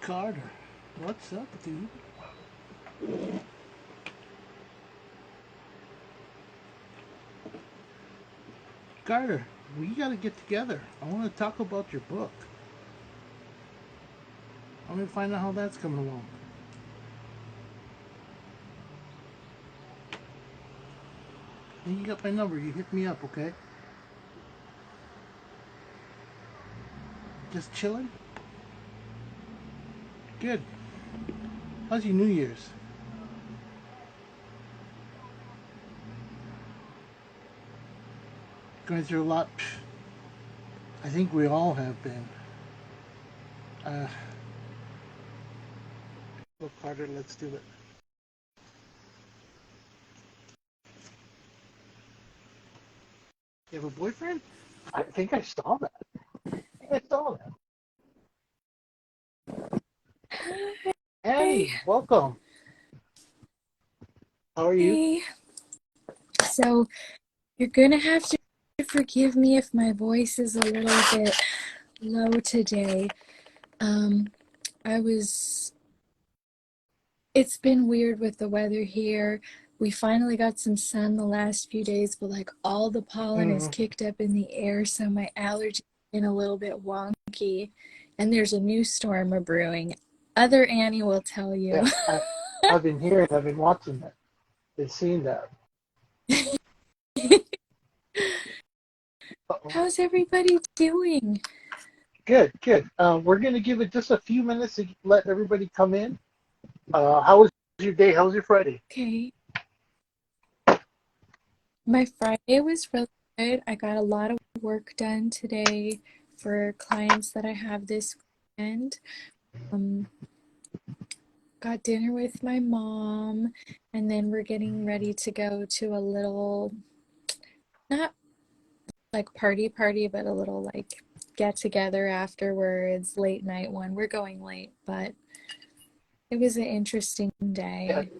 Carter, what's up, dude? Carter, we gotta get together. I want to talk about your book. I want to find out how that's coming along. And you got my number. You hit me up, okay? Just chilling? Good. How's your New Year's? Going through a lot? I think we all have been. Uh, look, Carter, let's do it. You have a boyfriend? I think I saw that. I think I saw that. Hey, Annie, welcome. How are you? hey. So you're gonna have to forgive me if my voice is a little bit low today. Um, I was, it's been weird with the weather here. We finally got some sun the last few days, but like all the pollen is Mm, kicked up in the air, so my allergies been a little bit wonky. And there's a new storm a brewing. Other Annie will tell you. yeah, I've been hearing, I've been watching that, been seeing that. Uh-oh. How's everybody doing? Good, good. We're going to give it just a few minutes to let everybody come in. How was your day? How was your Friday? Okay. My Friday was really good. I got a lot of work done today for clients that I have this weekend. Um, got dinner with my mom, and then we're getting ready to go to a little, not like party, but a little like get together afterwards, late night one. We're going late, but it was an interesting Yeah, day.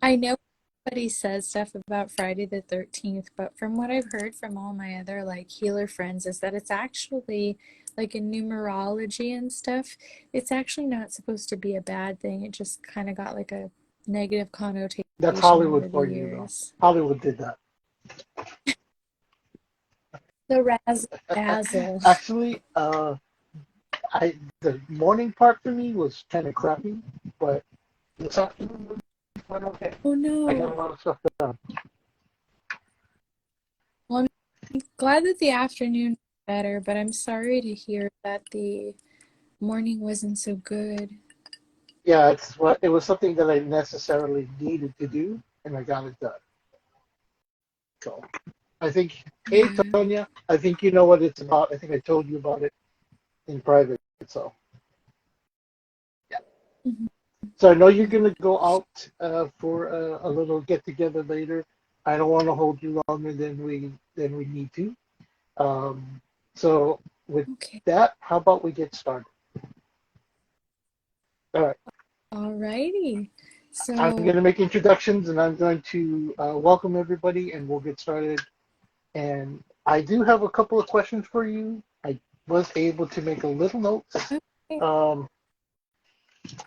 I know everybody says stuff about Friday the 13th, but from what I've heard from all my other like healer friends is that it's actually like in numerology and stuff, it's actually not supposed to be a bad thing. It just kind of got like a negative that's connotation Hollywood over the for you, though. years. Hollywood did that. The razzle dazzle. Actually, the morning part for me was kind of crappy, but this afternoon went okay. Oh I got a no. lot of stuff done. Well, I'm glad that the afternoon was better, but I'm sorry to hear that the morning wasn't so good. Yeah, it was something that I necessarily needed to do, and I got it done. So I think, hey Yeah. Tonya, I think you know what it's about. I think I told you about it in private. So yeah. Mhm. So I know you're gonna go out for a little get together later. I don't want to hold you longer than we need to. Um, so with Okay. that, how about we get started? All right. Alrighty. I'm So, going to make introductions and I'm going to welcome everybody and we'll get started. And I do have a couple of questions for you. I was able to make a little notes, okay, um,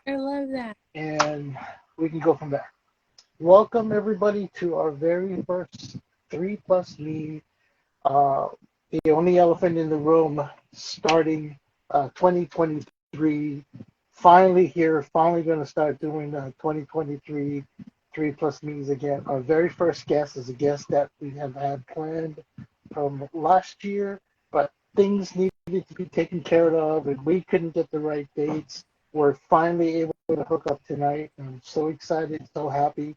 I love that. and we can go from there. Welcome everybody to our very first 3 Plus Me, uh, the only elephant in the room, starting 2023. Finally here, finally going to start doing 2023 3 Plus Me's again. Our very first guest is a guest that we have had planned from last year, but things needed to be taken care of, and we couldn't get the right dates. We're finally able to hook up tonight. I'm so excited, so happy.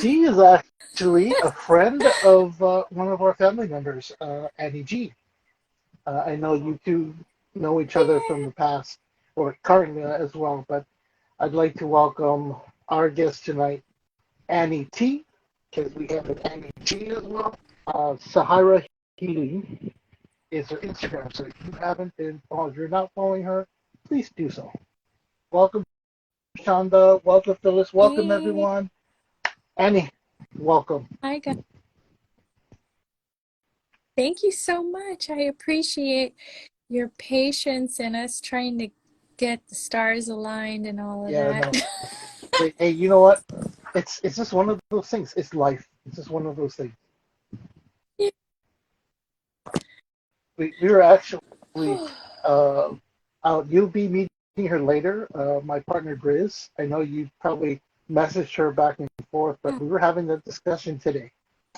She is actually a friend of one of our family members, Annie G. I know you two know each other from the past, or currently as well, but I'd like to welcome our guest tonight, Annie T, because we have an Annie G as well. Sahara Healing is her Instagram, so if you haven't been followed, if you're not following her, please do so. Welcome, Shonda. Welcome, Phyllis. Welcome, Hey, everyone. Annie, welcome. hi guys. Thank you so much. I appreciate. your patience and us trying to get the stars aligned and all of Yeah, that. no. Hey, you know what? It's just one of those things. It's life. It's just one of those things. We were actually uh, out. You'll be meeting her later. My partner Grizz. I know you probably messaged her back and forth, but we were having a discussion today,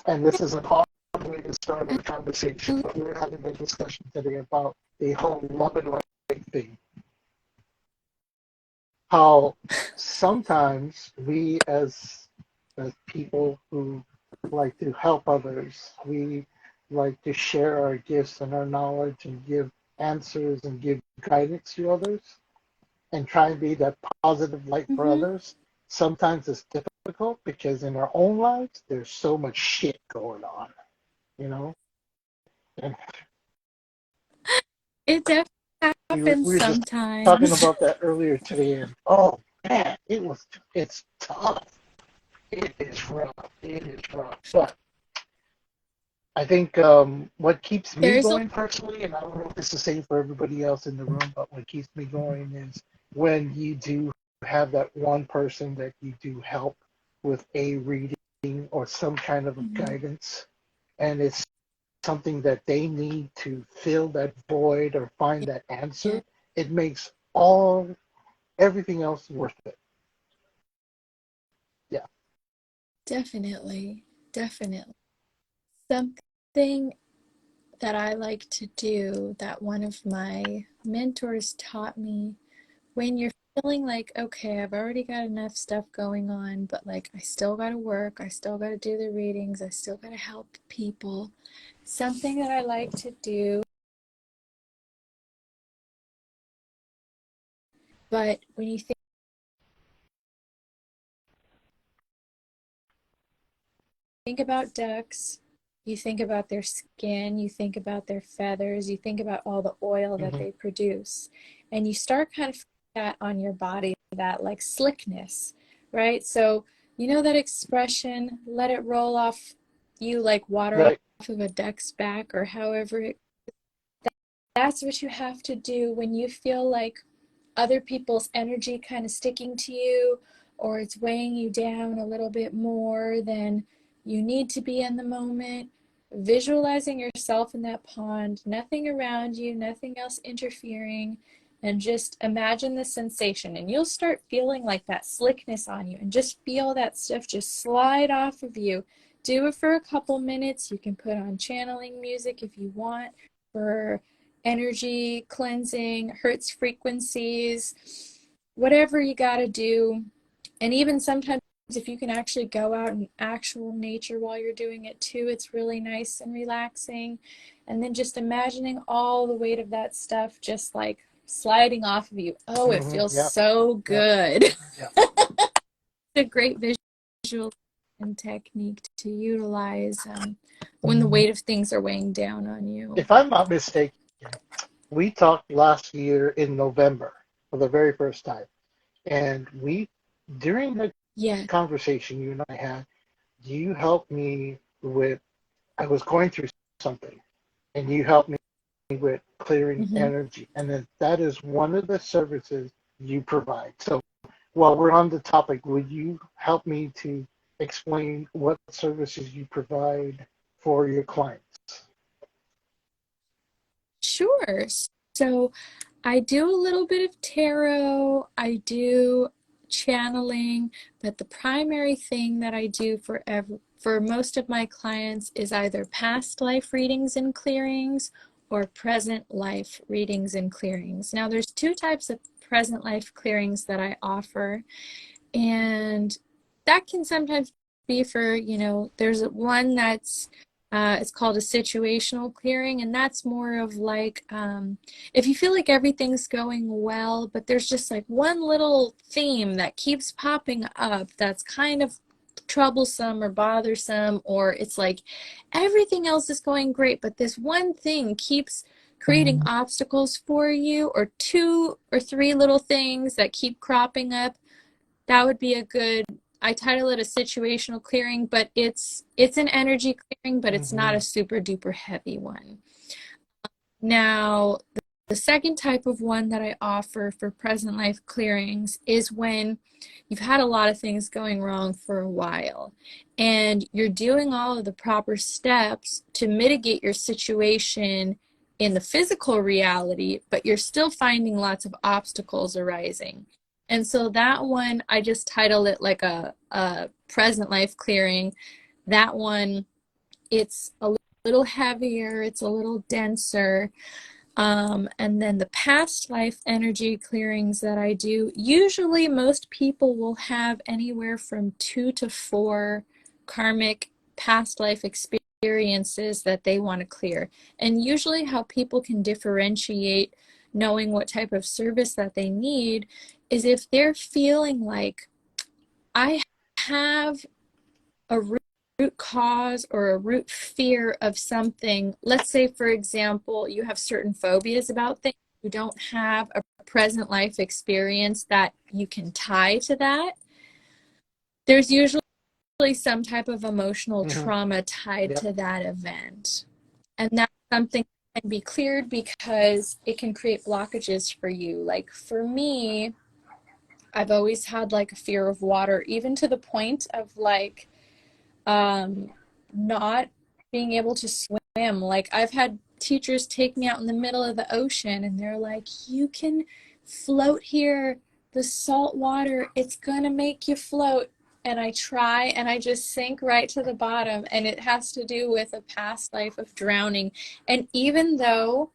and this is an odd way to start a conversation. But we were having a discussion today about the whole love and light thing. How sometimes we as people who like to help others, we like to share our gifts and our knowledge and give answers and give guidance to others and try and be that positive light for Hmm. others. Sometimes it's difficult because in our own lives there's so much shit going on, you know. And It definitely we happens were just talking sometimes. about that earlier today, and oh man, it's tough. It is rough. It is rough. But I think what keeps me There's a going personally, and I don't know if it's the same for everybody else in the room, but what keeps me going is when you do have that one person that you do help with a reading or some kind of a Mhm. guidance, and it's something that they need to fill that void or find that Yeah, answer, it makes all everything else worth it. Yeah. definitely. Definitely. Something that I like to do that one of my mentors taught me when you're feeling like, okay, I've already got enough stuff going on, but like I still got to work, I still got to do the readings, I still got to help people. Something that I like to do, but when you think about ducks, you think about their skin, you think about their feathers, you think about all the oil that Hmm. they produce, and you start kind of that on your body, that like slickness, right? So, you know that expression, let it roll off you like water off Right. of a duck's back, or however that's what you have to do when you feel like other people's energy kind of sticking to you, or it's weighing you down a little bit more than you need to be in the moment. Visualizing yourself in that pond, nothing around you, nothing else interfering, and just imagine the sensation. And you'll start feeling like that slickness on you, and just feel that stuff just slide off of you. Do it for a couple minutes. You can put on channeling music if you want for energy cleansing, hertz frequencies, whatever you got to do. And even sometimes, if you can actually go out in actual nature while you're doing it too, it's really nice and relaxing. And then just imagining all the weight of that stuff just like sliding off of you. Oh, it Hmm. feels Yep. so Yep. good. Yep. A great visual technique to utilize when the weight of things are weighing down on you. If I'm not mistaken, we talked last year in November for the very first time. And during the Yeah. conversation you and I had, you helped me with, I was going through something, and you helped me with clearing Mm-hmm. energy. And then that is one of the services you provide. So while we're on the topic, would you help me to explain what services you provide for your clients? Sure. So I do a little bit of tarot, I do channeling, but the primary thing that I do for most of my clients is either past life readings and clearings or present life readings and clearings. Now, there's two types of present life clearings that I offer, and that can sometimes be for, there's one that's it's called a situational clearing, and that's more of like if you feel like everything's going well, but there's just like one little theme that keeps popping up that's kind of troublesome or bothersome, or it's like everything else is going great, but this one thing keeps creating obstacles for you, or two or three little things that keep cropping up. That would be a good, I title it a situational clearing, but it's an energy clearing, but it's not Mm-hmm. a super duper heavy one. Now, the second type of one that I offer for present life clearings is when you've had a lot of things going wrong for a while and you're doing all of the proper steps to mitigate your situation in the physical reality, but you're still finding lots of obstacles arising. And so that one, I just title it like a present life clearing. That one, it's a little heavier, it's a little denser. And then the past life energy clearings that I do, usually most people will have anywhere from 2 to 4 karmic past life experiences that they want to clear. And usually how people can differentiate knowing what type of service that they need is if they're feeling like I have a root cause or a root fear of something. Let's say, for example, you have certain phobias about things. You don't have a present life experience that you can tie to that. There's usually some type of emotional Mm-hmm. trauma tied Yep. to that event. And that's something that can be cleared because it can create blockages for you. Like for me, I've always had like a fear of water, even to the point of like um, not being able to swim. Like I've had teachers take me out in the middle of the ocean and they're like, you can float here. The salt water, it's gonna make you float. And I try and I just sink right to the bottom. And it has to do with a past life of drowning. And even though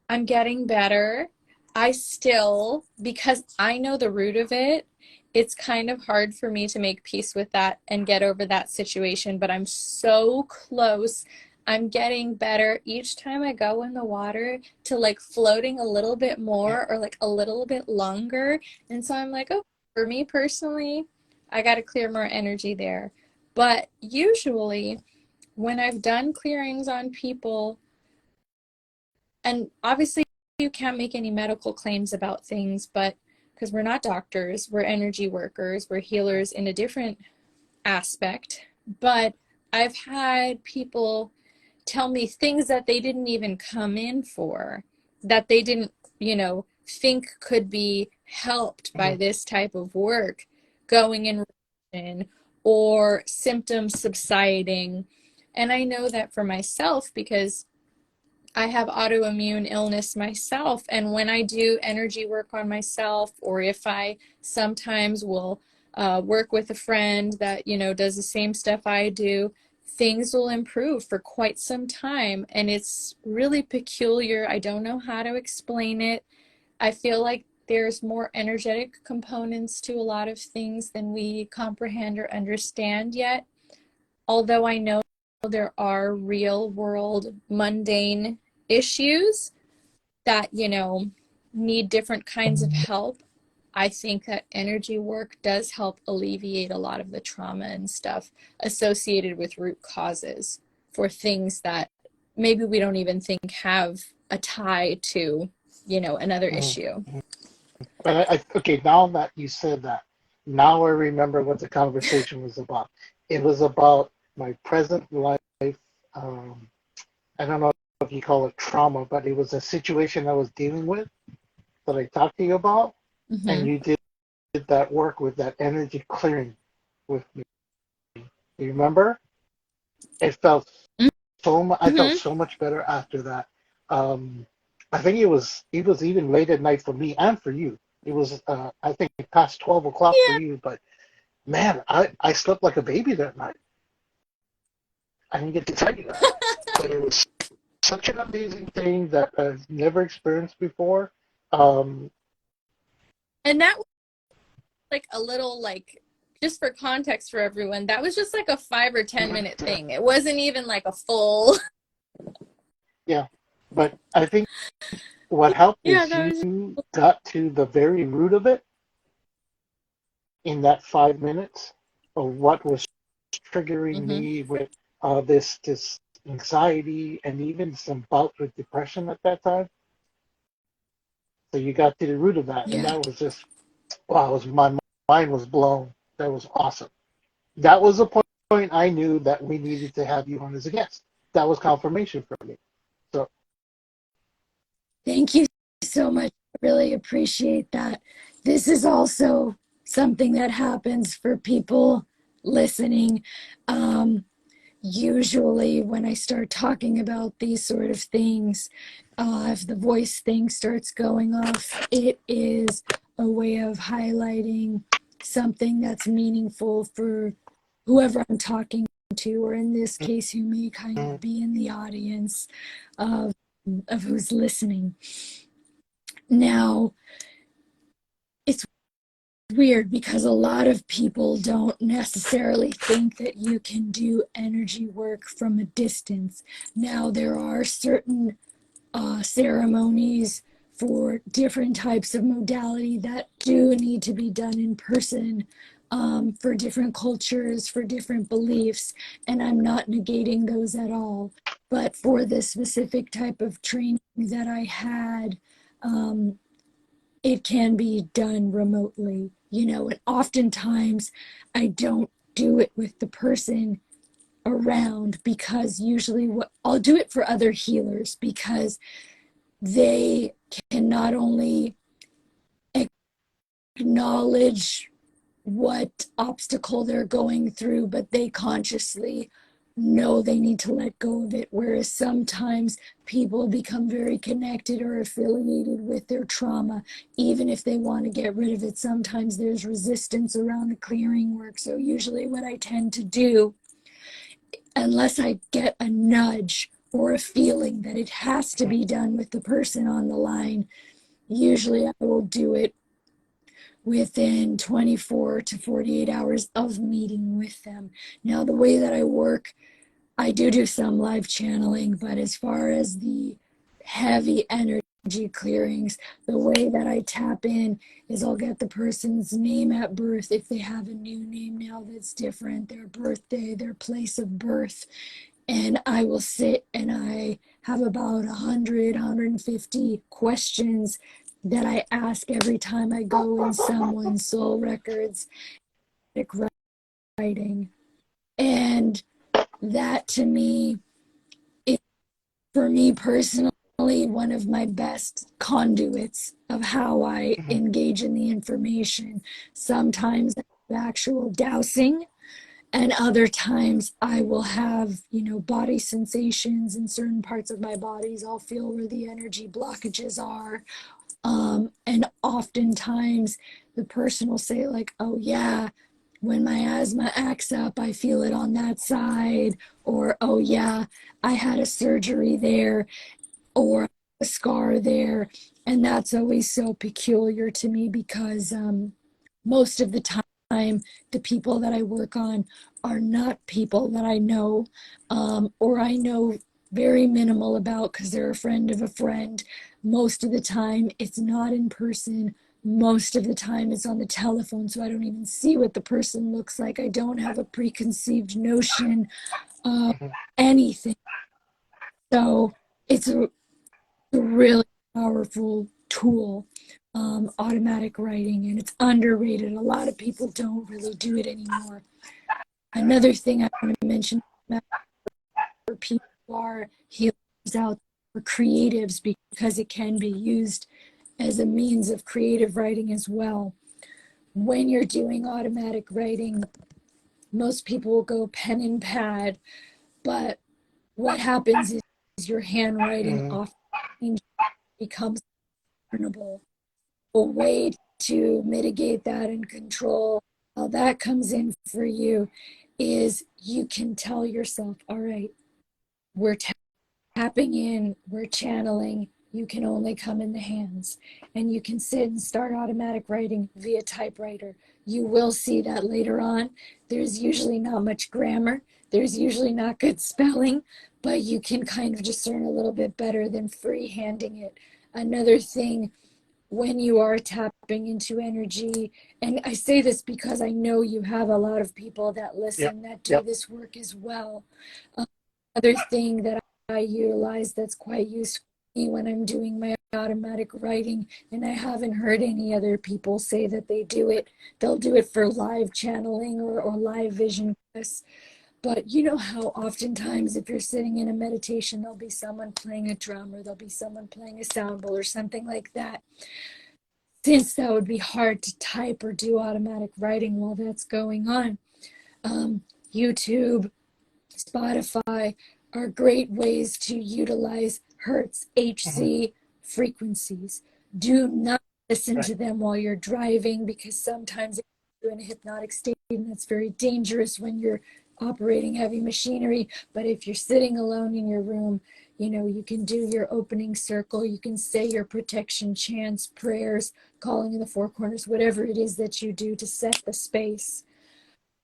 I'm getting better, I still, because I know the root of it, it's kind of hard for me to make peace with that and get over that situation, but I'm so close. I'm getting better each time I go in the water to like floating a little bit Yeah. more or like a little bit longer. And so I'm like, oh, for me personally, I got to clear more energy there. But usually, when I've done clearings on people, and obviously you can't make any medical claims about things, but because we're not doctors, we're energy workers, we're healers in a different aspect. But I've had people tell me things that they didn't even come in for, that they didn't, think could be helped by Mm-hmm. this type of work going in remission or symptoms subsiding. And I know that for myself because I have autoimmune illness myself. And when I do energy work on myself, or if I sometimes will work with a friend that, does the same stuff I do, things will improve for quite some time. And it's really peculiar. I don't know how to explain it. I feel like there's more energetic components to a lot of things than we comprehend or understand yet. Although I know there are real world mundane issues that, need different kinds of help. I think that energy work does help alleviate a lot of the trauma and stuff associated with root causes for things that maybe we don't even think have a tie to, another issue. Mm-hmm. But okay, now that you said that, now I remember what the conversation was about. It was about my present life. Um, I don't know if you call it trauma, but it was a situation I was dealing with that I talked to you about, and Mm-hmm. you did that work with that energy clearing with me. You remember? It felt I felt Mm-hmm. so much better after that. Um, I think it was even late at night for me and for you. It was I think past 12 o'clock for Yeah. you, but man, I slept like a baby that night. I didn't get to tell you that, but it was such an amazing thing that I've never experienced before. Um, And that was like a little like just for context for everyone, that was just like a 5 or 10 minute yeah, thing. It wasn't even like a full. yeah, but I think what helped Yeah, is that you was. got to the very root of it in that 5 minutes of what was triggering Mm-hmm. me with this anxiety and even some bouts with depression at that time. So you got to the root of that, and Yeah. that was just wow! It was my mind was blown. That was awesome. That was the point I knew that we needed to have you on as a guest. That was confirmation for me. So Thank you so much. I really appreciate that. This is also something that happens for people listening. Um, Usually, when I start talking about these sort of things, if the voice thing starts going off, it is a way of highlighting something that's meaningful for whoever I'm talking to, or in this case, who may kind of be in the audience of, of who's listening. Now, it's weird because a lot of people don't necessarily think that you can do energy work from a distance. Now, there are certain ceremonies for different types of modality that do need to be done in person, for different cultures, for different beliefs, and I'm not negating those at all. But for the specific type of training that I had, um, it can be done remotely, and oftentimes I don't do it with the person around, because usually what I'll do it for other healers, because they can not only acknowledge what obstacle they're going through, but they consciously know they need to let go of it. Whereas sometimes people become very connected or affiliated with their trauma, even if they want to get rid of it. Sometimes there's resistance around the clearing work. So, usually, what I tend to do, unless I get a nudge or a feeling that it has to be done with the person on the line, usually I will do it within 24 to 48 hours of meeting with them. Now, the way that I work, I do some live channeling, but as far as the heavy energy clearings, the way that I tap in is I'll get the person's name at birth, if they have a new name now that's different, their birthday, their place of birth, and I will sit and I have about 150 questions that I ask every time I go in someone's soul records, writing. And that, to me, is, for me personally, one of my best conduits of how I engage in the information. Sometimes actual dowsing, and other times I will have, body sensations in certain parts of my bodies. I'll feel where the energy blockages are. And oftentimes the person will say, like, oh, yeah, when my asthma acts up, I feel it on that side. Or, oh, yeah, I had a surgery there, or a scar there. And that's always so peculiar to me, because most of the time, the people that I work on are not people that I know, or I know very minimal about, because they're a friend of a friend. Most of the time, it's not in person. Most of the time, it's on the telephone, so I don't even see what the person looks like. I don't have a preconceived notion of anything. So it's a really powerful tool, automatic writing, and it's underrated. A lot of people don't really do it anymore. Another thing I want to mention for people who are healers out there, creatives, because it can be used as a means of creative writing as well. When you're doing automatic writing, most people will go pen and pad, but what happens is your handwriting often becomes learnable. A way to mitigate that and control how that comes in for you is you can tell yourself, all right, we're tapping in, we're channeling, you can only come in the hands. And you can sit and start automatic writing via typewriter. You will see that later on. There's usually not much grammar, there's usually not good spelling, but you can kind of discern a little bit better than freehanding it. Another thing, when you are tapping into energy, and I say this because I know you have a lot of people that listen that do this work as well. Another thing that I utilize that's quite useful when I'm doing my automatic writing, and I haven't heard any other people say that they do it, they'll do it for live channeling or live vision quests. But you know how oftentimes if you're sitting in a meditation, there'll be someone playing a drum or there'll be someone playing a sound bowl or something like that. Since that would be hard to type or do automatic writing while that's going on, YouTube, Spotify are great ways to utilize Hertz, Hmm. HZ frequencies. Do not listen Right. to them while you're driving, because sometimes you're in a hypnotic state, and that's very dangerous when you're operating heavy machinery. But if you're sitting alone in your room, you know, you can do your opening circle, you can say your protection chants, prayers, calling in the four corners, whatever it is that you do to set the space.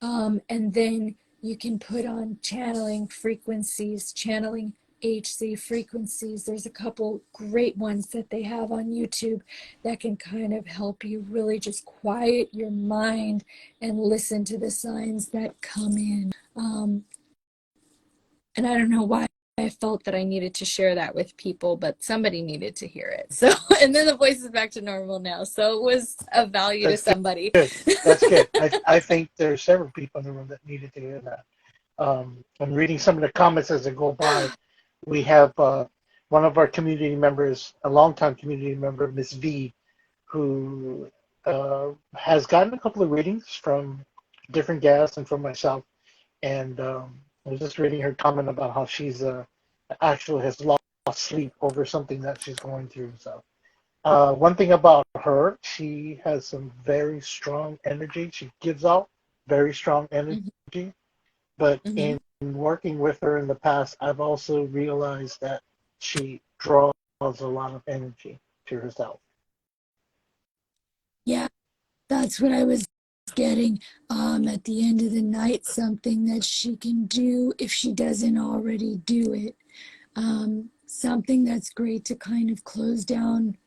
And then you can put on channeling frequencies, channeling HC frequencies. There's a couple great ones that they have on YouTube that can kind of help you really just quiet your mind and listen to the signs that come in. And I don't know why I felt that I needed to share that with people, but somebody needed to hear it. So, and then the voice is back to normal now. So it was of value to That's somebody. good. That's good. I think there's several people in the room that needed to hear that. I'm reading some of the comments as I go by. We have one of our community members, a longtime community member, Miss V, who has gotten a couple of readings from different guests and from myself. And I was just reading her comment about how she's actually has lost sleep over something that she's going through. So one thing about her, she has some very strong energy. She gives out very strong Mhm, energy. But mhm. in working with her in the past, I've also realized that she draws a lot of energy to herself. Yeah, that's what I was getting. At the end of the night, something that she can do if she doesn't already do it. Something that's great to kind of close down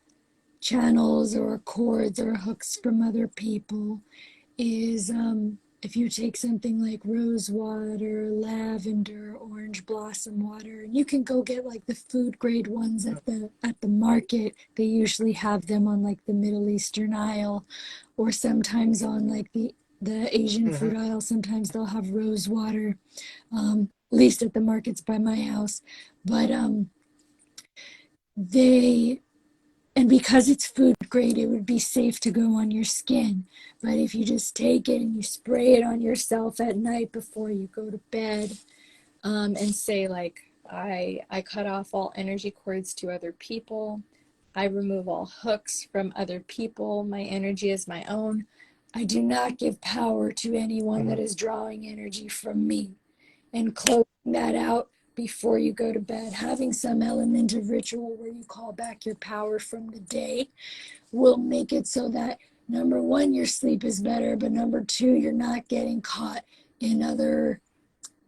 channels or cords or hooks from other people is if you take something like rose water, lavender, orange blossom water, and you can go get like the food grade ones at the market. They usually have them on like the Middle Eastern aisle, or sometimes on like the Asian Mm-hmm. food aisle. Sometimes they'll have rose water, at least at the markets by my house. But they and because it's food grade, it would be safe to go on your skin. But if you just take it and you spray it on yourself at night before you go to bed, and say like, I cut off all energy cords to other people. I remove all hooks from other people. My energy is my own. I do not give power to anyone Mm-hmm. that is drawing energy from me. And closing that out before you go to bed, having some element of ritual where you call back your power from the day will make it so that number one, your sleep is better, but number two, you're not getting caught in other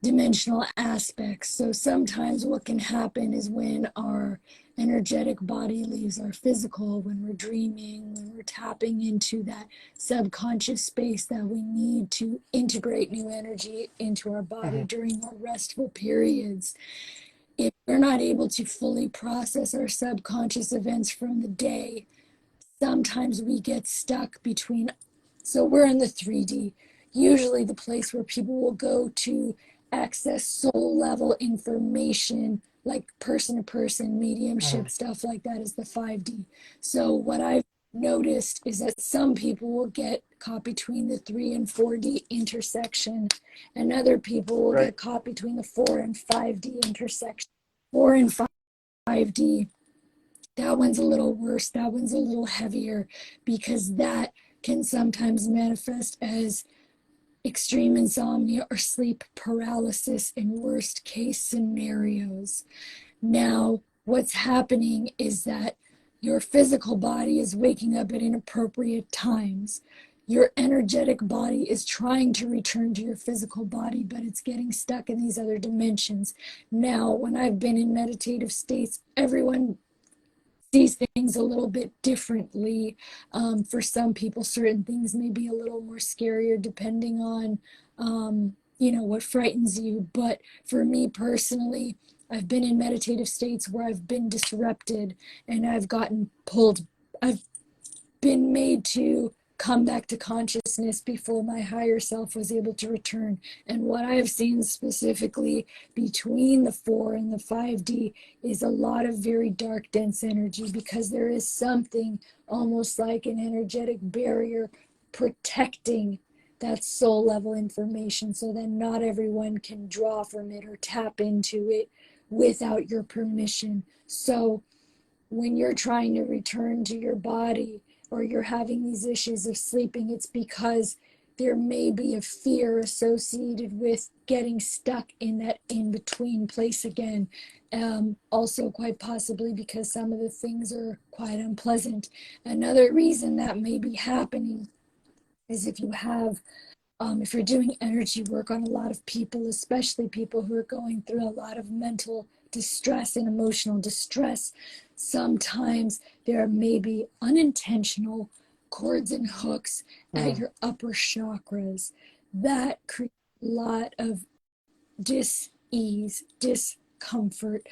dimensional aspects. So sometimes what can happen is when our energetic body leaves our physical, when we're dreaming, when we're tapping into that subconscious space that we need to integrate new energy into our body Mm-hmm. during our restful periods. If we're not able to fully process our subconscious events from the day, sometimes we get stuck between. So we're in the 3D, usually the place where people will go to access soul level information, like person to person Mm-hmm. mediumship, stuff like that, is the 5D. So what I've noticed is that some people will get caught between the 3 and 4D intersection, and other people will Right. get caught between the 4 and 5D intersection. 4 and 5D, that one's a little worse. That one's a little heavier, because that can sometimes manifest as extreme insomnia or sleep paralysis in worst case scenarios. Now, what's happening is that your physical body is waking up at inappropriate times. Your energetic body is trying to return to your physical body, but it's getting stuck in these other dimensions. Now, when I've been in meditative states, everyone sees things a little bit differently. For some people, certain things may be a little more scarier depending on, what frightens you. But for me personally, I've been in meditative states where I've been disrupted and I've gotten pulled. I've been made to come back to consciousness before my higher self was able to return. And what I've seen specifically between the 4 and the 5D is a lot of very dark, dense energy, because there is something almost like an energetic barrier protecting that soul level information, so that not everyone can draw from it or tap into it without your permission. So when you're trying to return to your body, or you're having these issues of sleeping, it's because there may be a fear associated with getting stuck in that in between place again. Also, quite possibly because some of the things are quite unpleasant. Another reason that may be happening is if you're doing energy work on a lot of people, especially people who are going through a lot of mental distress and emotional distress, sometimes there may be unintentional cords and hooks at your upper chakras that create a lot of dis-ease, discomfort,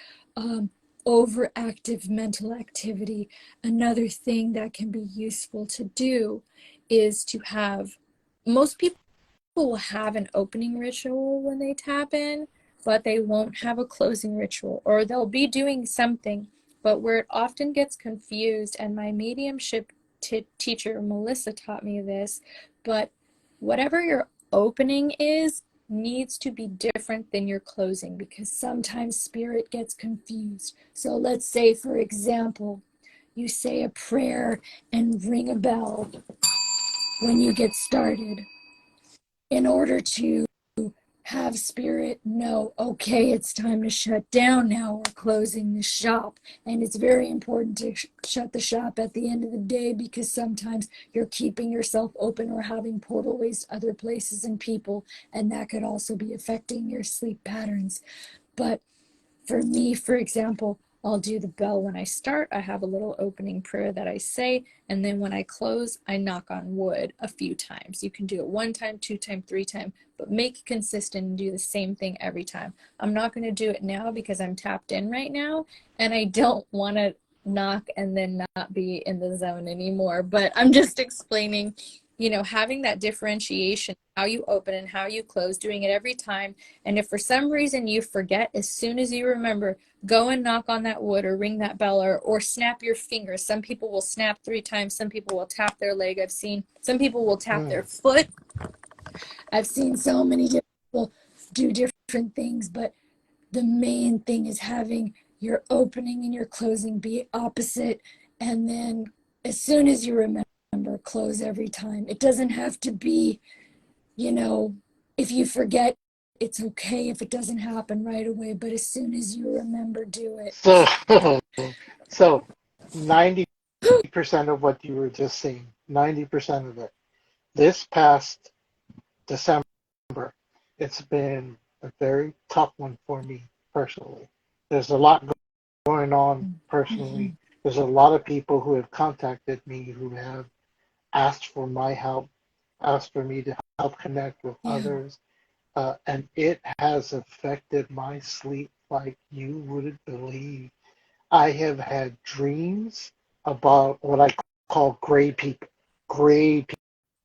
overactive mental activity. Another thing that can be useful to do is to have, most people will have an opening ritual when they tap in, but they won't have a closing ritual, or they'll be doing something. But where it often gets confused, and my mediumship teacher Melissa taught me this, but whatever your opening is needs to be different than your closing, because sometimes spirit gets confused. So let's say, for example, you say a prayer and ring a bell when you get started, in order to have spirit know, okay, it's time to shut down now, we're closing the shop. And it's very important to shut the shop at the end of the day, because sometimes you're keeping yourself open or having portalways to other places and people, and that could also be affecting your sleep patterns. But for me, for example, I'll do the bell when I start. I have a little opening prayer that I say, and then when I close, I knock on wood a few times. You can do it 1 time, 2 time, 3 time, but make it consistent and do the same thing every time. I'm not going to do it now because I'm tapped in right now, and I don't want to knock and then not be in the zone anymore. But I'm just explaining, having that differentiation, how you open and how you close, doing it every time. And if for some reason you forget, as soon as you remember, go and knock on that wood or ring that bell, or snap your fingers. Some people will snap 3 times. Some people will tap their leg. I've seen some people will tap their foot. I've seen so many different people do different things, but the main thing is having your opening and your closing be opposite. And then as soon as you remember, close every time. It doesn't have to be, if you forget, it's okay if it doesn't happen right away, but as soon as you remember, do it. So 90% of what you were just saying, 90% of it, this past December, it's been a very tough one for me personally. There's a lot going on personally. There's a lot of people who have contacted me who have asked for my help, asked for me to help connect with others. And it has affected my sleep like you wouldn't believe. I have had dreams about what I call gray people. Gray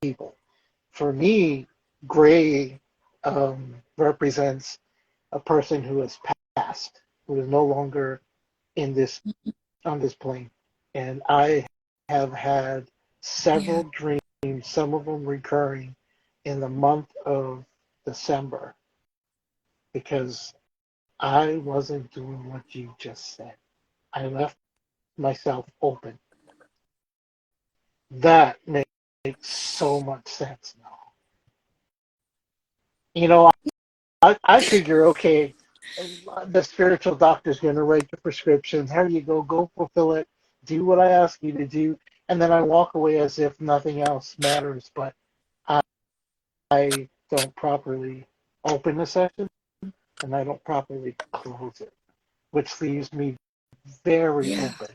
people. For me, gray represents a person who has passed, who is no longer in this on this plane. And I have had several dreams, some of them recurring, in the month of December, because I wasn't doing what you just said. I left myself open. That makes so much sense now. I figure, okay, the spiritual doctor's going to write the prescription. Here you go fulfill it, do what I ask you to do, and then I walk away as if nothing else matters. But I don't properly open the session, and I don't properly close it, which leaves me very open.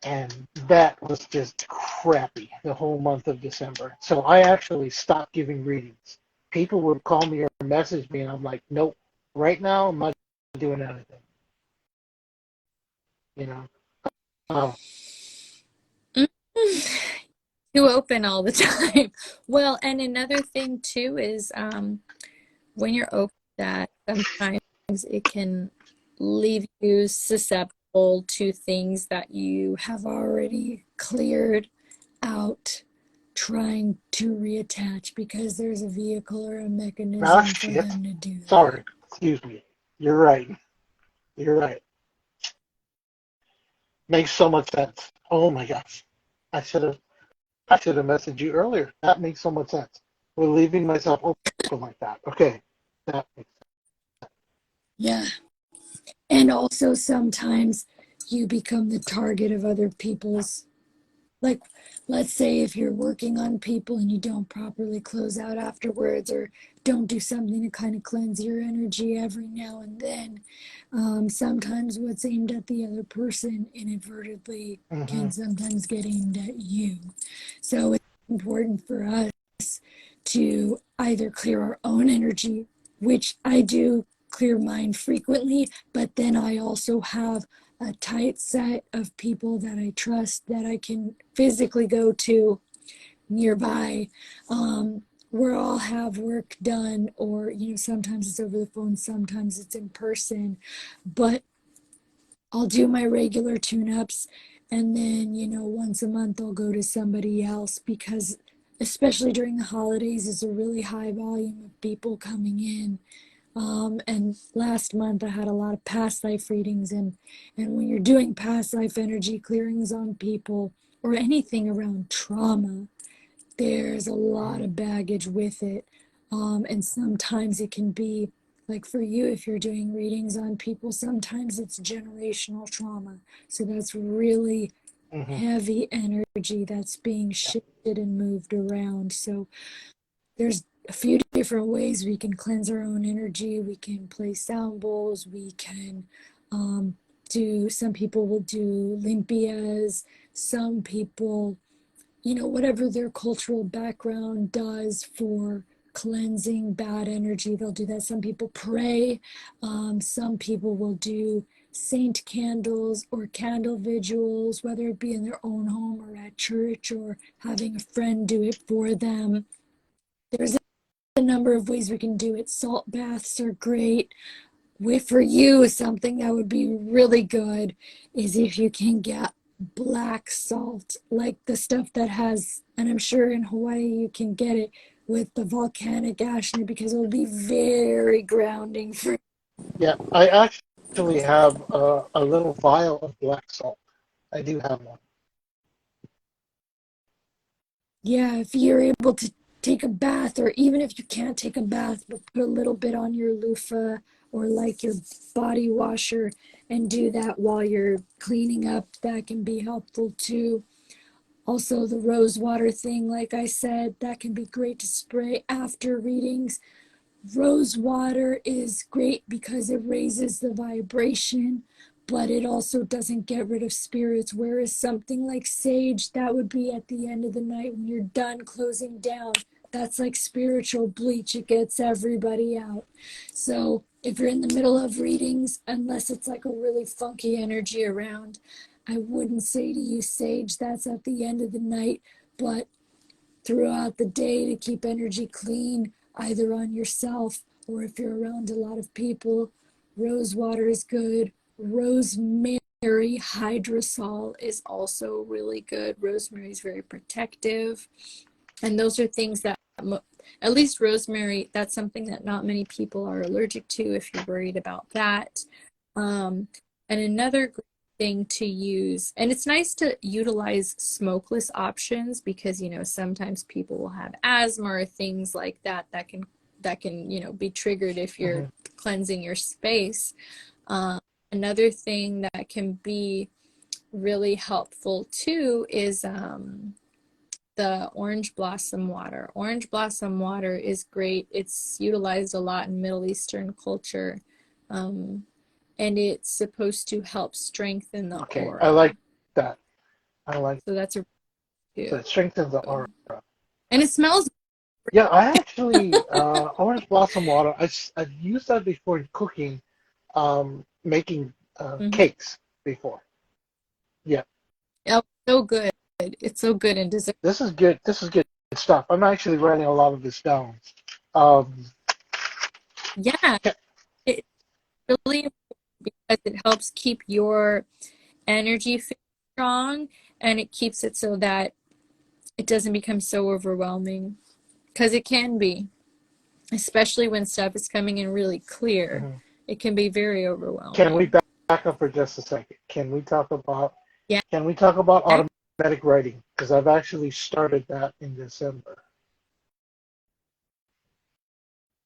And that was just crappy the whole month of December. So I actually stopped giving readings. People would call me or message me, and I'm like, nope, right now I'm not doing anything. You know. Oh. too open all the time. Well, and another thing too is when you're open to that, sometimes it can leave you susceptible to things that you Have already cleared out trying to reattach because there's a vehicle or a Ah, mechanism for shit. them to do that. Sorry. Excuse me. You're right. You're right. Makes so much sense. Oh my gosh. I should have I should have messaged you earlier. That makes so much sense. We're leaving myself open like that. Okay. That makes Yeah. And also sometimes you become the target of other people's, like, let's say if you're working on people and you don't properly close out afterwards or don't do something to kind of cleanse your energy every now and then, sometimes what's aimed at the other person inadvertently sense. can sometimes get aimed at you. So it's important for us to either clear our own energy, which I do clear mine frequently, but then I also have a tight set of people that I trust that I can physically go to nearby, where I'll have work done, or sometimes it's over the phone, sometimes it's in person, but I'll do my regular tune-ups, and then once a month I'll go to somebody else because especially during the holidays is a really high volume of people coming in. And last month I had a lot of past life readings, and when you're doing past life energy clearings on people or anything around trauma, there's a lot Mhm. of baggage with it. And sometimes it can be like for you, if you're doing readings on people, sometimes it's generational trauma. So that's really Mhm. heavy energy that's being Yeah. shifted and moved around. So there's a few different ways we can cleanse our own energy. We can play sound bowls. We can some people will do limpias. Some people, whatever their cultural background does for cleansing bad energy, they'll do that. Some people pray. Some people will do saint candles or candle vigils, whether it be in their own home or at church or having a friend do it for them. There's a number of ways we can do it. Salt baths are great. For you, something that would be really good is if you can get black salt, like the stuff that has, and I'm sure in Hawaii you can get it with the volcanic ash in it because it will be very grounding for. Yeah. I actually have a little vial of black salt. I do have one. Yeah, if you're able to take a bath, or even if you can't take a bath, but put a little bit on your loofah or like your body washer and do that while you're cleaning up, that can be helpful too. Also, the rose water thing, like I said, that can be great to spray after readings. Rose water is great because it raises the vibration, but it also doesn't get rid of spirits. Whereas something like sage, that would be at the end of the night when you're done closing down. That's like spiritual bleach, it gets everybody out. So if you're in the middle of readings, unless it's like a really funky energy around, I wouldn't say to use sage. That's at the end of the night. But throughout the day to keep energy clean, either on yourself or if you're around a lot of people. Rose water is good. Rosemary hydrosol is also really good. Rosemary is very protective. And those are things that, at least rosemary, that's something that not many people are allergic to if you're worried about that. Um, and another great thing to use, and it's nice to utilize smokeless options because, sometimes people will have asthma or things like that that can, be triggered if you're Mhm. cleansing your space. Um, Another thing that can be really helpful too is the orange blossom water. Orange blossom water is great. It's utilized a lot in Middle Eastern culture. Um, and it's supposed to help strengthen the Okay. I like aura. that. I like So that's a so too. it strengthens the aura. And it smells. Yeah, I actually orange blossom water. I've used that before in cooking, making Mhm. cakes before. Yeah. Oh, so good. It's so good and deserved. This is good. This is good stuff. I'm actually writing a lot of this down. Um, Yeah, ca- it's really important because it helps keep your energy field strong, and it keeps it so that it doesn't become so overwhelming, because it can be, especially when stuff is coming in really clear. mhm. It can be very Can we overwhelming. back up for just a second? Yeah. Can we talk about automatic writing? Because I've actually started that in December.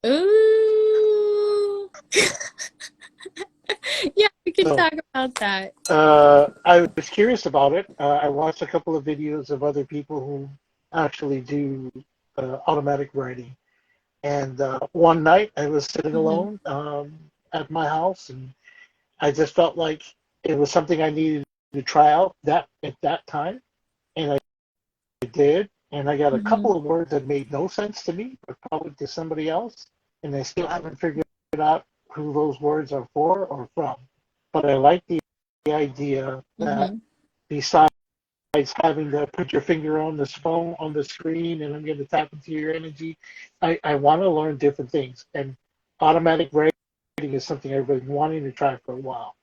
Ooh. Yeah, we can So talk about that. I was curious about it. I watched a couple of videos of other people who actually do automatic writing. And one night I was sitting Hmm. alone at my house, and I just felt like it was something I needed to try out that at that time, and I did. And I got a Hmm. couple of words that made no sense to me, but probably to somebody else, and I still haven't figured out who those words are for or from. But I like the idea that Hmm. besides having to put your finger on the phone on the screen and I'm going to tap into your energy, I want to learn different things. And automatic writing is something I've been wanting to try for a while.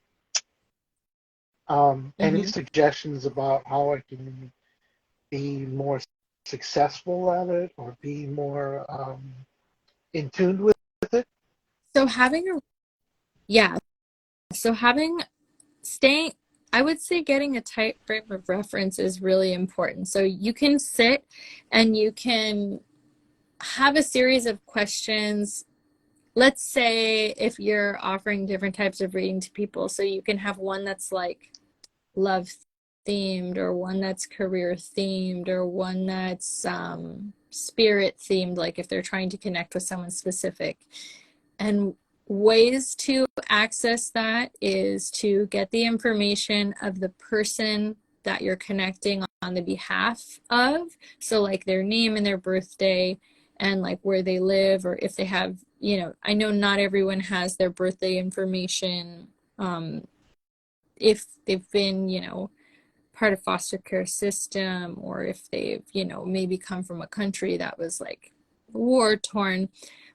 Any Hmm. suggestions about how I can be more successful at it or be more in tune with it? So having a yeah, so having staying I would say getting a tight frame of reference is really important. So you can sit and you can have a series of questions. Let's say if you're offering different types of reading to people, so you can have one that's like love themed, or one that's career themed, or one that's spirit themed, like if they're trying to connect with someone specific. And ways to access that is to get the information of the person that you're connecting on the behalf of. So, like their name and their birthday, and like where they live, or if they have, I know not everyone has their birthday information. If they've been, part of foster care system, or if they've, maybe come from a country that was like war torn.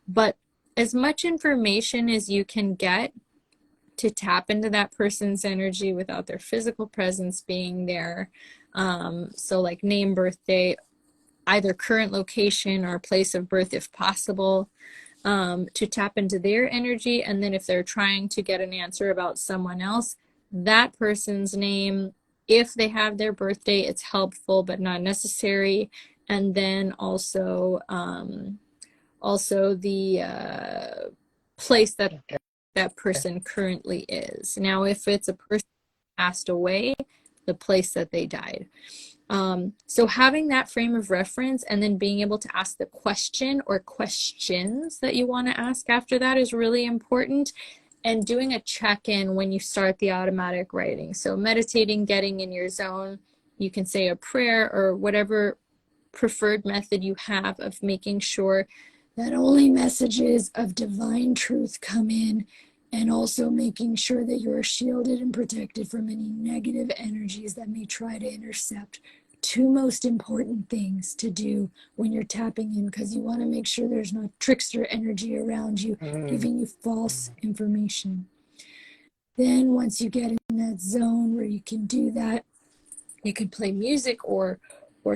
But as much information as you can get to tap into that person's energy without their physical presence being there. So like name, birthday, either current location or place of birth if possible, to tap into their energy. And then if they're trying to get an answer about someone else, that person's name, if they have their birthday, it's helpful but not necessary. And then also the place that Okay. that person currently is. Now, if it's a person who passed away, the place that they died. So having that frame of reference and then being able to ask the question or questions that you want to ask after that is really important. And doing a check-in when you start the automatic writing. So meditating, getting in your zone, you can say a prayer or whatever preferred method you have of making sure That only messages of divine truth come in, and also making sure that you are shielded and protected from any negative energies that may try to intercept. Two most important things to do when you're tapping in, because you want to make sure there's no trickster energy around you Mm-hmm. giving you false information. Then, once you get in that zone where you can do that, you could play music or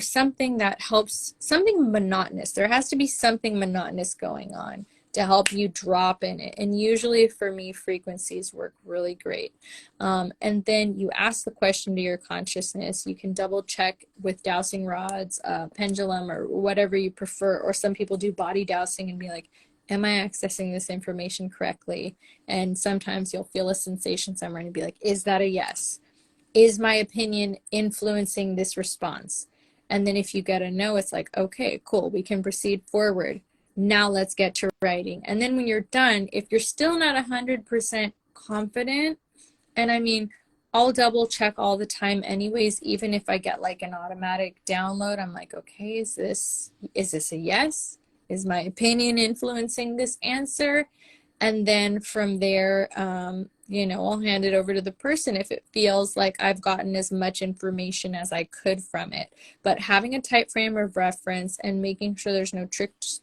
something that helps, something monotonous. There has to be something monotonous going on to help you drop in it. And usually for me, frequencies work really great. And then you ask the question to your consciousness. You can double check with dowsing rods, pendulum, or whatever you prefer. Or some people do body dowsing and be like, am I accessing this information correctly? And sometimes you'll feel a sensation somewhere and be like, is that a yes? Is my opinion influencing this response? And then if you get a no, it's like, okay, cool, we can proceed forward. Now let's get to writing. And then when you're done, if you're still not 100% confident, and I mean, I'll double check all the time anyways, even if I get like an automatic download, I'm like, okay, is this a yes? Is my opinion influencing this answer? And then from there, I'll hand it over to the person if it feels like I've gotten as much information as I could from it. But having a tight frame of reference and making sure there's no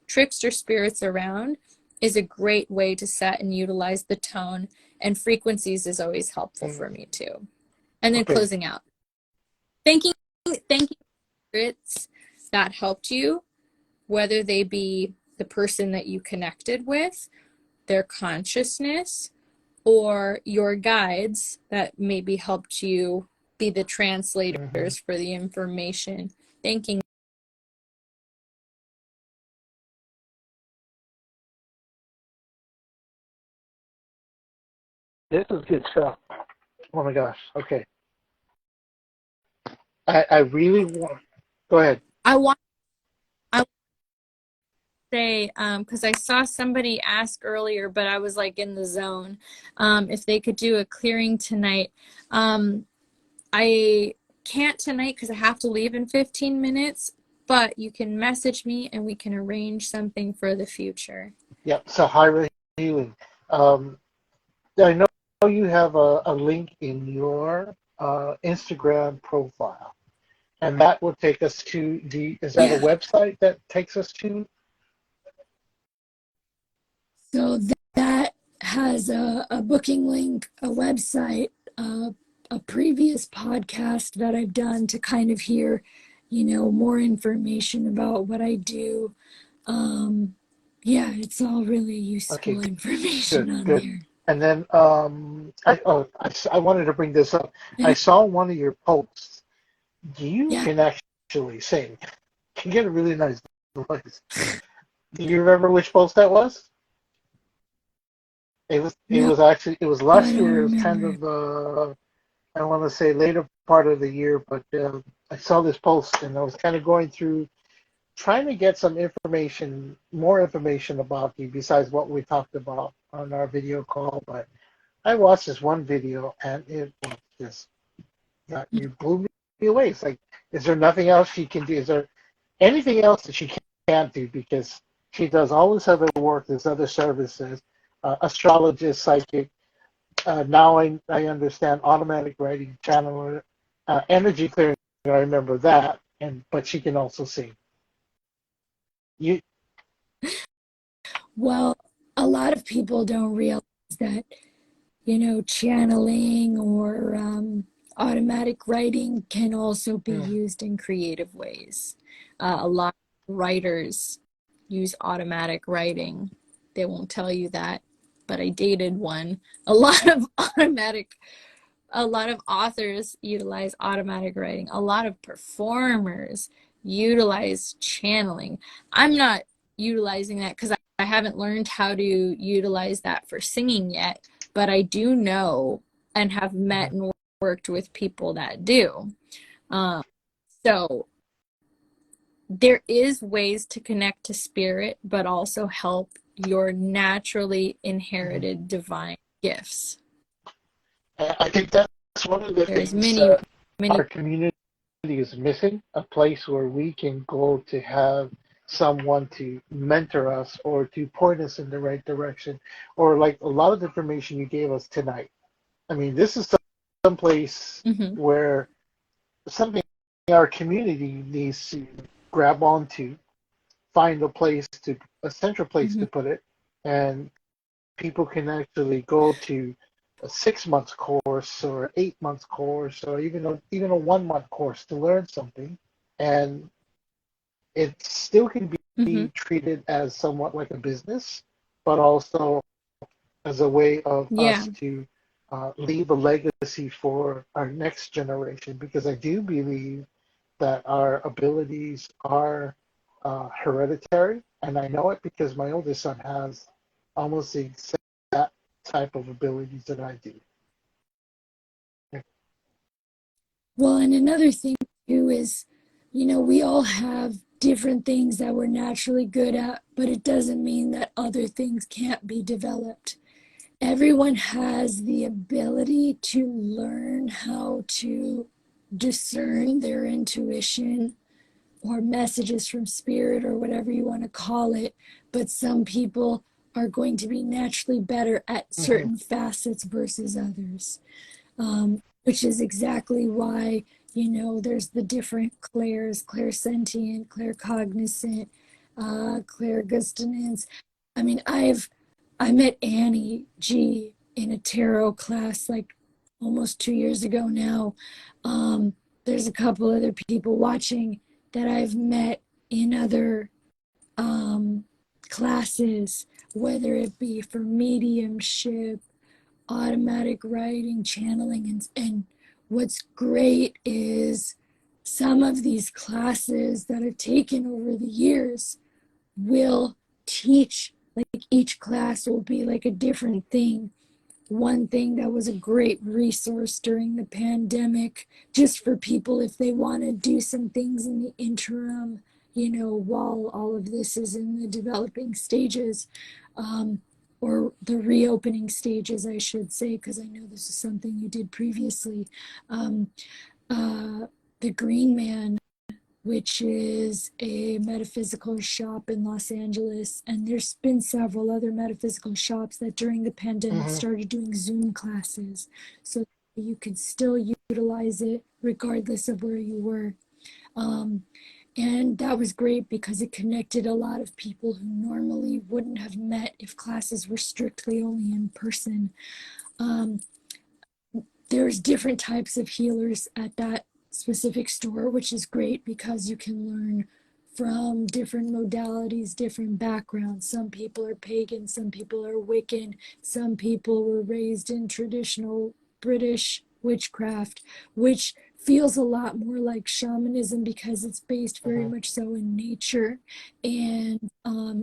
trickster spirits around is a great way to set and utilize the tone. And frequencies is always helpful for me too. And then Okay. closing out. Thanking spirits that helped you, whether they be the person that you connected with, their consciousness, or your guides that maybe helped you be the translators for the information. Thanking. This is good stuff. Oh my gosh. Okay. I really want. Go ahead. I want to say, because I saw somebody ask earlier, but I was like in the zone, if they could do a clearing tonight. I can't tonight because I have to leave in 15 minutes, but you can message me and we can arrange something for the future. Yep. Sahara Healing. I know you have a link in your Instagram profile, and that will take us to is that a website that takes us to? So that has a booking link, a website, a previous podcast that I've done to kind of hear, more information about what I do. Yeah, it's all really useful Okay, information good, on good. there. And then I wanted to bring this up. I saw one of your posts. You Yeah. can actually sing. You can get a really nice voice. Do you remember which post that was? No, It was I last don't year. It was kind remember. of I want to say later part of the year, but I saw this post and I was kind of going through trying to get some information, more information about you besides what we talked about on our video call. But I watched this one video and it was just you blew me away. It's like, is there nothing else she can do? Is there anything else that she can't do? Because she does all this other work, this other services, astrologist, psychic. Now I understand automatic writing, channeler, energy clearing. I remember that, but she can also sing. You Well, a lot of people don't realize that, channeling or automatic writing can also be used in creative ways. A lot of writers use automatic writing. They won't tell you that, but I dated one. A lot of authors utilize automatic writing. A lot of performers utilize channeling. I'm not utilizing that because I haven't learned how to utilize that for singing yet, but I do know and have met and worked with people that do. So there is ways to connect to spirit, but also help your naturally inherited divine gifts. I think that's one of the There's things many, our community is missing, a place where we can go to have someone to mentor us or to point us in the right direction, or like a lot of the information you gave us tonight. I mean, this is some place where something our community needs to grab onto, find a central place to put it, and people can actually go to a 6 months course or 8 months course or even a 1 month course to learn something, and it still can be treated as somewhat like a business, but also as a way of us to leave a legacy for our next generation. Because I do believe that our abilities are hereditary, and I know it because my oldest son has almost the exact type of abilities that I do. Well, and another thing too is, we all have different things that we're naturally good at, but it doesn't mean that other things can't be developed. Everyone has the ability to learn how to discern their intuition or messages from spirit or whatever you want to call it, but some people are going to be naturally better at Hmm. certain facets versus others, which is exactly why, there's the different clairs, clairsentient, claircognizant, clairgustance. I mean, I met Annie G in a tarot class like almost 2 years ago now. Um, there's a couple other people watching that I've met in other um, classes, whether it be for mediumship, automatic writing, channeling, and what's great is some of these classes that I've taken over the years will teach, like each class will be like a different thing. One thing that was a great resource during the pandemic, just for people if they want to do some things in the interim, while all of this is in the developing stages, or the reopening stages, I should say, because I know this is something you did previously. Um, the Green Man, which is a metaphysical shop in Los Angeles. And there's been several other metaphysical shops that during the pandemic Hmm. started doing Zoom classes. So you could still utilize it regardless of where you were. Um, and that was great because it connected a lot of people who normally wouldn't have met if classes were strictly only in person. Um, there's different types of healers at that specific store, which is great because you can learn from different modalities, different backgrounds. Some people are pagan, some people are Wiccan, some people were raised in traditional British witchcraft, which feels a lot more like shamanism because it's based very Hmm. much so in nature and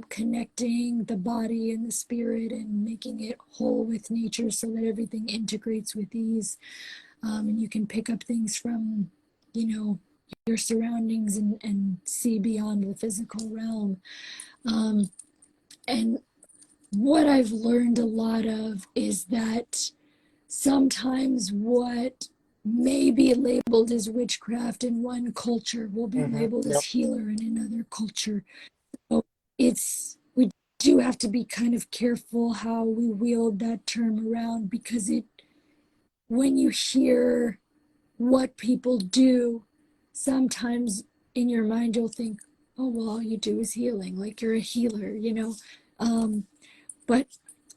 connecting the body and the spirit and making it whole with nature so that everything integrates with ease. And you can pick up things from, you know, your surroundings and see beyond the physical realm. Um, and what I've learned a lot of is that sometimes what may be labeled as witchcraft in one culture will be Hmm. labeled as Yep. healer in another culture. So we do have to be kind of careful how we wield that term around because when you hear what people do, sometimes in your mind you'll think, oh, well, all you do is healing, like you're a healer. Um, but,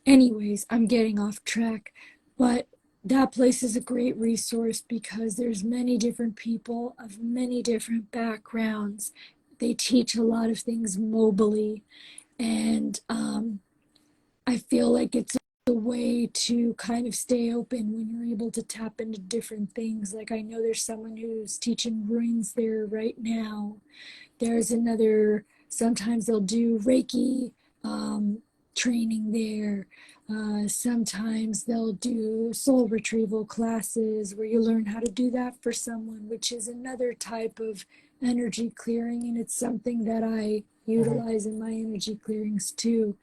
anyways, I'm getting off track. But that place is a great resource because there's many different people of many different backgrounds. They teach a lot of things mobily, and I feel like it's a way to kind of stay open when you're able to tap into different things. Like I know there's someone who's teaching runes there right now. There's another, sometimes they'll do Reiki training there. Sometimes they'll do soul retrieval classes where you learn how to do that for someone, which is another type of energy clearing. And it's something that I Hmm. utilize in my energy clearings too.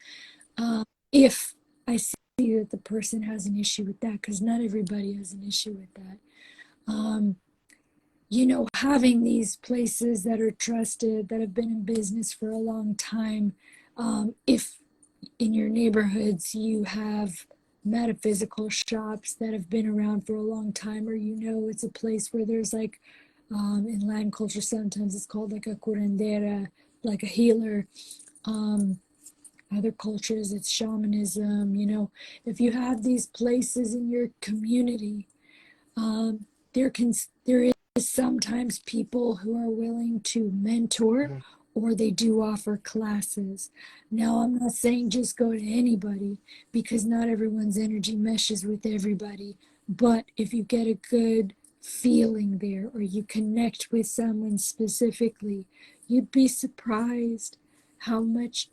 If I see that the person has an issue with that, because not everybody has an issue with that. Um, having these places that are trusted, that have been in business for a long time, if in your neighborhoods you have metaphysical shops that have been around for a long time, or it's a place where there's like, in Latin culture, sometimes it's called like a curandera, like a healer. Um, Other cultures, it's shamanism. If you have these places in your community, um, there is sometimes people who are willing to mentor, Hmm. or they do offer classes. Now, I'm not saying just go to anybody because not everyone's energy meshes with everybody. But if you get a good feeling there or you connect with someone specifically, you'd be surprised how much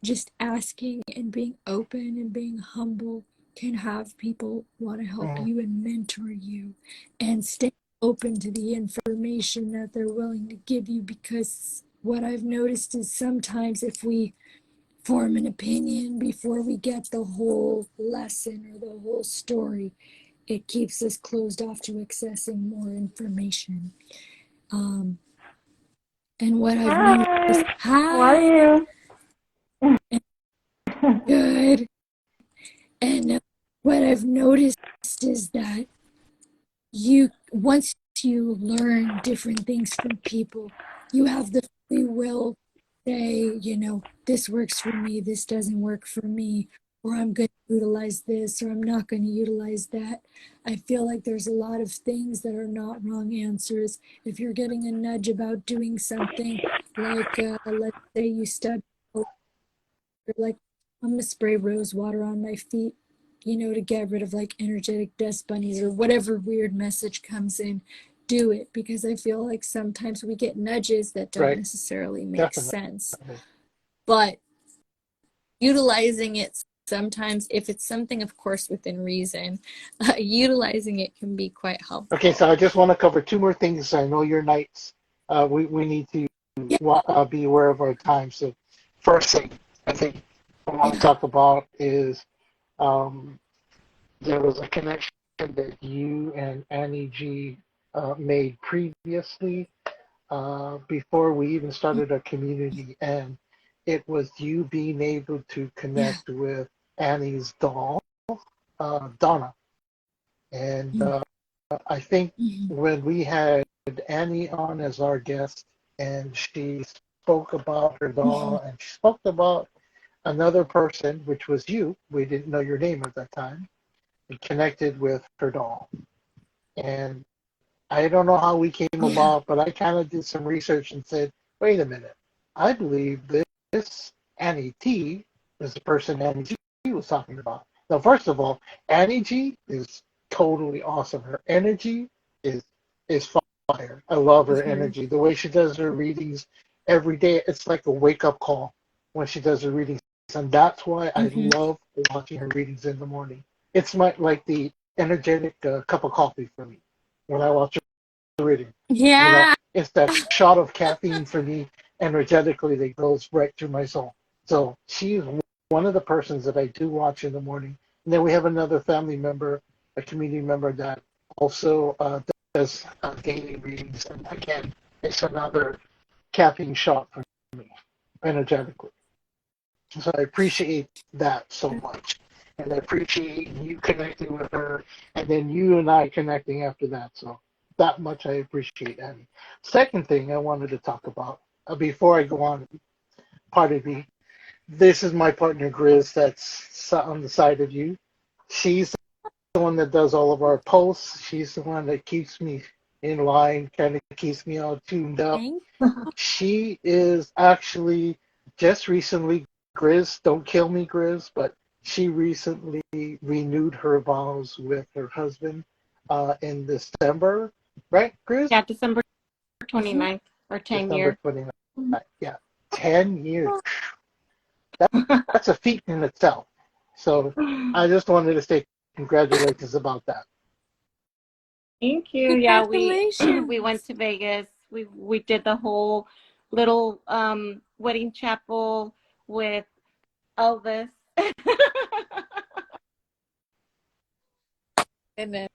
just asking and being open and being humble can have people want to help Hmm. you and mentor you and stay open to the information that they're willing to give you, because what I've noticed is sometimes if we form an opinion before we get the whole lesson or the whole story, it keeps us closed off to accessing more information. um, and what I've noticed, Hi, how are hi, you? Good. And what I've noticed is that once you learn different things from people, you have the free will to say, this works for me, this doesn't work for me, or I'm going to utilize this, or I'm not going to utilize that. I feel like there's a lot of things that are not wrong answers. If you're getting a nudge about doing something, like let's say you study, you're like, I'm gonna spray rose water on my feet, to get rid of like energetic dust bunnies or whatever weird message comes in. Do it, because I feel like sometimes we get nudges that don't Right. necessarily make Definitely. sense. But utilizing it sometimes, if it's something, of course, within reason, utilizing it can be quite helpful. Okay, so I just want to cover two more things. I know your nights. We need to Yeah. be aware of our time. So, first thing I think I want to Yeah. talk about is um, there was a connection that you and Annie G made previously before we even started our community, and it was you being able to Yeah. connect with Annie's doll, Donna. And I think Mhm. when we had Annie on as our guest, and she spoke about her doll, Mhm. and she spoke about another person, which was you. We didn't know your name at that time. And connected with her doll. And I don't know how we came Yeah. about, but I kind of did some research and said, wait a minute. I believe this Annie T is the person Annie G was talking about. Now, first of all, Annie G is totally awesome. Her energy is is fire. I love her Mhm. energy. The way she does her readings every day, it's like a wake up call when she does her readings. And that's why I Mhm. love watching her readings in the morning. It's like the energetic cup of coffee for me when I watch her reading. Yeah. It's that shot of caffeine for me energetically that goes right through my soul. So she's one of the persons that I do watch in the morning. And then we have another family member, a community member that also does daily readings. And again, it's another caffeine shot for me energetically. So I appreciate that so much. And I appreciate you connecting with her and then you and I connecting after that. So that much I appreciate, Annie. Second thing I wanted to talk about before I go on, pardon me, this is my partner Grizz that's on the side of you. She's the one that does all of our posts. She's the one that keeps me in line, kind of keeps me all tuned up. Thank She is actually just recently, Grizz, don't kill me, Grizz, but she recently renewed her vows with her husband in December, right, Grizz? Yeah, December you. 29th or 10 December year. 29th. Yeah, 10 years. That, that's a feat in itself. So I just wanted to say congratulations about that. Thank you. Yeah, we Congratulations. we went to Vegas. We did the whole little wedding chapel with Elvis. Goodness.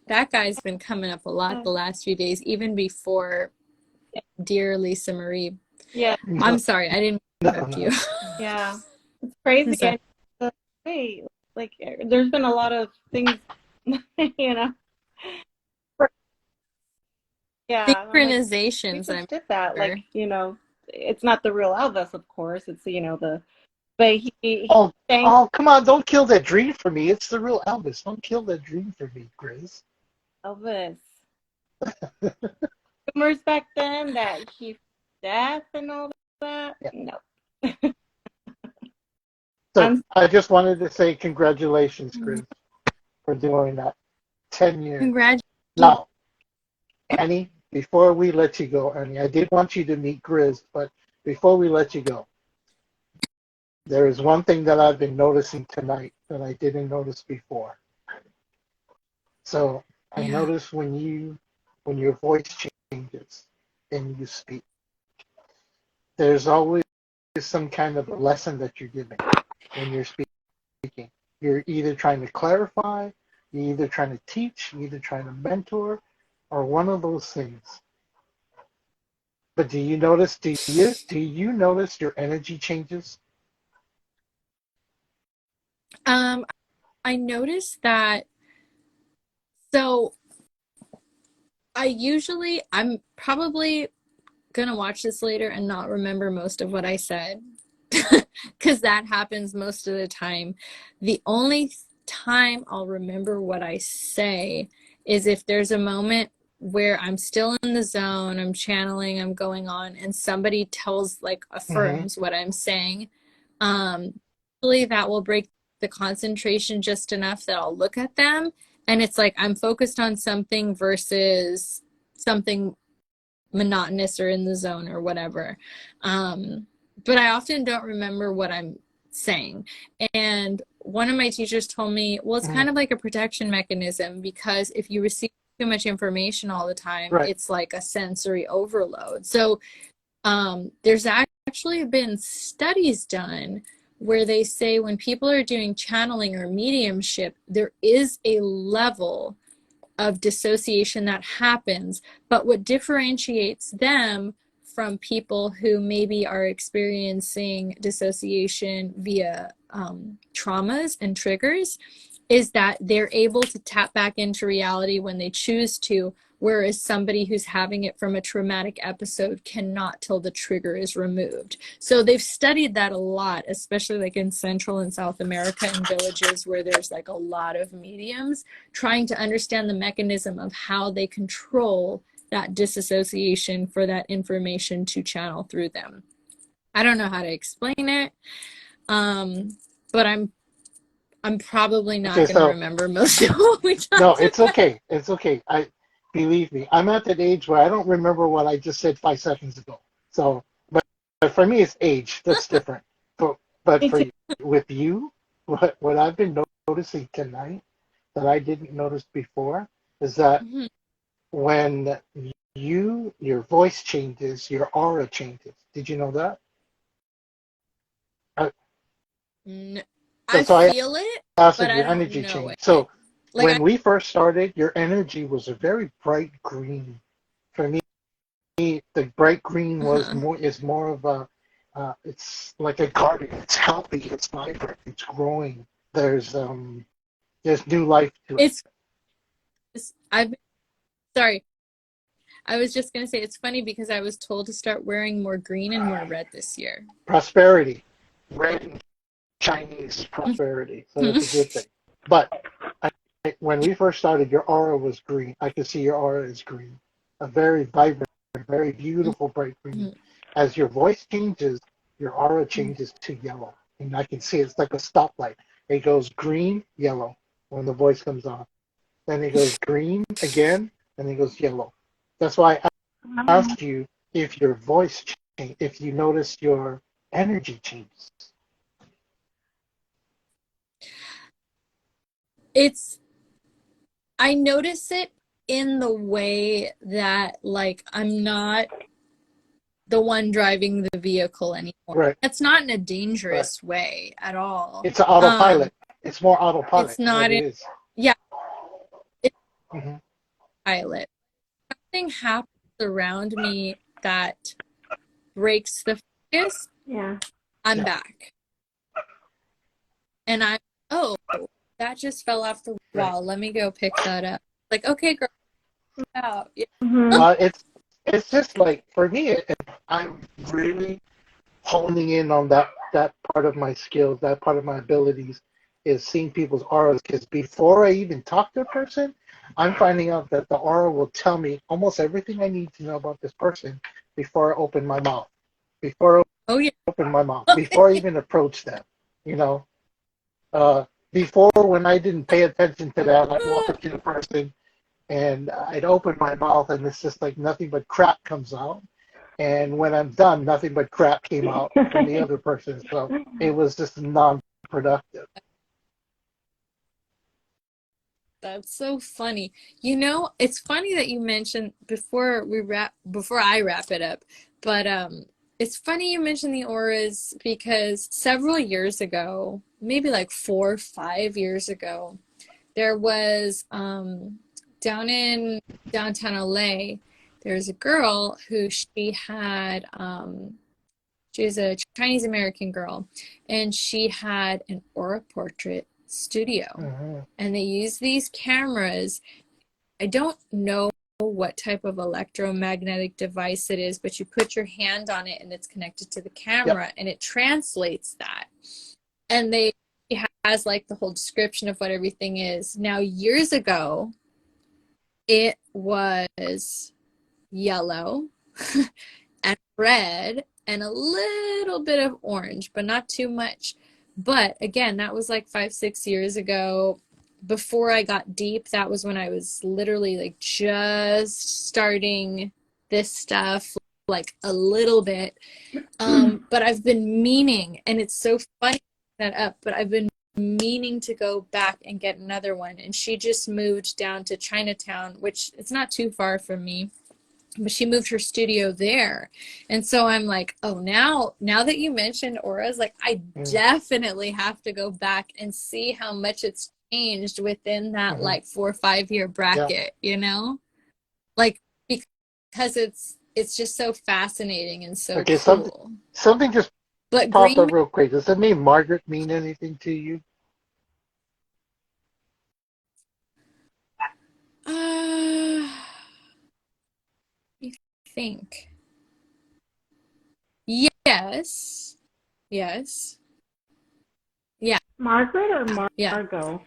That guy's been coming up a lot the last few days, even before dear Lisa Marie. Yeah, I'm No, sorry, I didn't interrupt no. you. yeah. It's I'm crazy. sorry. And hey, like there's been a lot of things, you know. Yeah, I'm like, we Synchronizations, I'm just did that. Like, sure. it's not the real Elvis, of course. It's but he Oh, sang oh, come on, don't kill that dream for me. It's the real Elvis. Don't kill that dream for me, Grizz. Elvis. Rumors back then that he deaf and all that. Yeah. No. So I'm I just wanted to say congratulations, Chris, for doing that. 10 years. Congratulations. Now, Annie, before we let you go, Annie, I did want you to meet Grizz, but before we let you go, there is one thing that I've been noticing tonight that I didn't notice before. So I Yeah. noticed when your voice changes and you speak, there's always some kind of a lesson that you're giving when you're speaking. You're either trying to clarify, you're either trying to teach, you're either trying to mentor, or one of those things. But do you notice your energy changes? Um, I noticed that. So I'm probably gonna watch this later and not remember most of what I said because that happens most of the time. The only time I'll remember what I say is if there's a moment where I'm still in the zone, I'm channeling, I'm going on, and somebody tells, like, Hmm. affirms what I'm saying. Um, Usually that will break the concentration just enough that I'll look at them, and it's like I'm focused on something versus something monotonous or in the zone or whatever. But I often don't remember what I'm saying. And one of my teachers told me, well, it's Hmm. kind of like a protection mechanism because if you receive too much information all the time, Right. it's like a sensory overload. So there's actually been studies done where they say when people are doing channeling or mediumship, there is a level of dissociation that happens. But what differentiates them from people who maybe are experiencing dissociation via traumas and triggers is that they're able to tap back into reality when they choose to, whereas somebody who's having it from a traumatic episode cannot till the trigger is removed. So they've studied that a lot, especially like in Central and South America in villages where there's like a lot of mediums, trying to understand the mechanism of how they control that disassociation for that information to channel through them. I don't know how to explain it, but I'm probably Okay, not going to so remember most of what we no, talked it's about. okay. It's okay. I believe me. I'm at that age where I don't remember what I just said 5 seconds ago. So, but for me, it's age. That's different. But Me for too. with you, what I've been noticing tonight that I didn't notice before is that Mhm. when your voice changes, your aura changes. Did you know that? Uh, I so I feel it, asked but if I your don't energy know changed. it. So Like I when we first started, your energy was a very bright green. For me, the bright green was uh-huh. more is more of a it's like a garden. It's healthy. It's vibrant. It's growing. There's um there's new life to it. I've sorry. I was just gonna say it's funny because I was told to start wearing more green and more red this year. Prosperity, red and Chinese prosperity. So that's a good thing. But when we first started, your aura was green. I could see your aura is green, a very vibrant, very beautiful bright green. As your voice changes, your aura changes to yellow, and I can see it's like a stoplight. It goes green, yellow when the voice comes on. Then it goes green again, and it goes yellow. That's why I asked you if your voice changed, if you notice your energy changes. It's I notice it in the way that like I'm not the one driving the vehicle anymore. Right, That's not in a right. dangerous way at all. It's an autopilot. It's more autopilot. It's What not it in is. yeah, it's Mm-hmm. pilot. Something happens around me that breaks the focus. Yeah. I'm Yeah. back. And I'm oh, that just fell off the Right. wall. Let me go pick that up. Like, okay, girl, out. Yeah. Hmm. Well, it's just like for me, I'm really honing in on that part of my skills, that part of my abilities, is seeing people's auras. Because before I even talk to a person, I'm finding out that the aura will tell me almost everything I need to know about this person before I open my mouth. Before I Oh yeah. open my mouth. Before I even approach them. You know. Uh, Before when I didn't pay attention to that, I'd walk up to the person and I'd open my mouth and it's just like nothing but crap comes out. And when I'm done, nothing but crap came out from the other person. So it was just non-productive. That's so funny. You know, it's funny that you mentioned before I wrap it up, but it's funny you mentioned the auras because several years ago, maybe like 4 or 5 years ago, there was down in downtown LA, there's a girl who She was a Chinese American girl, and she had an aura portrait studio. Mhm. And they use these cameras. I don't know what type of electromagnetic device it is, but you put your hand on it and it's connected to the camera and it translates that. And it has like the whole description of what everything is. Now, years ago, it was yellow and red and a little bit of orange, but not too much. But again, that was like 5-6 years ago. Before I got deep, that was when I was literally like just starting this stuff, like a little bit. But I've been meaning, and it's so funny that up, but I've been meaning to go back and get another one. And she just moved down to Chinatown, which it's not too far from me, but she moved her studio there. And so I'm like, oh, now that you mentioned auras, like I definitely have to go back and see how much it's changed within that like 4 or 5 year bracket, you know, like because it's just so fascinating and so Okay, cool. something just But popped green, up real quick. Does the name Margaret mean anything to you? I think yes, yeah, Margaret or yeah. Margot?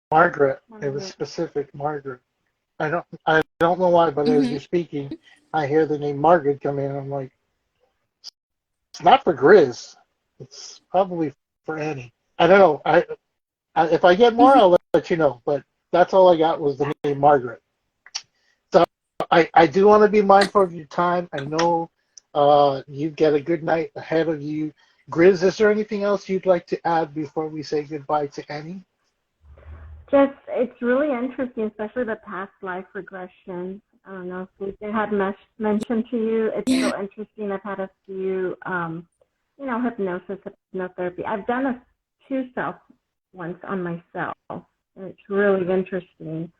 Margaret. It was Margaret. specific Margaret. I don't know why, but as Mm-hmm. you're speaking, I hear the name Margaret come in. I'm like, it's not for Grizz. It's probably for Annie. I don't know. If I get more, I'll let you know. But that's all I got was the name Margaret. So I do want to be mindful of your time. I know you get a good night ahead of you. Grizz, is there anything else you'd like to add before we say goodbye to Annie? Just, it's really interesting, especially the past life regression. I don't know if they had mentioned to you. It's so interesting. I've had a few, hypnotherapy. I've done 2 self ones on myself, and it's really interesting.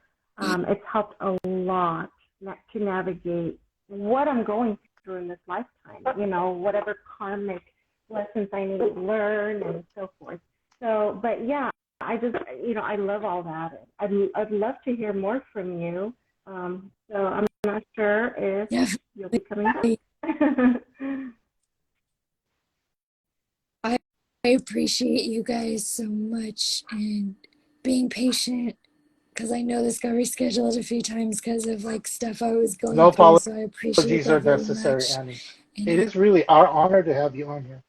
It's helped a lot to navigate what I'm going through in this lifetime. Whatever karmic lessons I need to learn and so forth. So, but yeah. I just, I love all that. I'd love to hear more from you. So I'm not sure if you'll be coming back. I appreciate you guys so much and being patient because I know this got rescheduled a few times because of like stuff I was No going through. So I appreciate apologies that are very necessary, much. Annie. And It is really our honor to have you on here.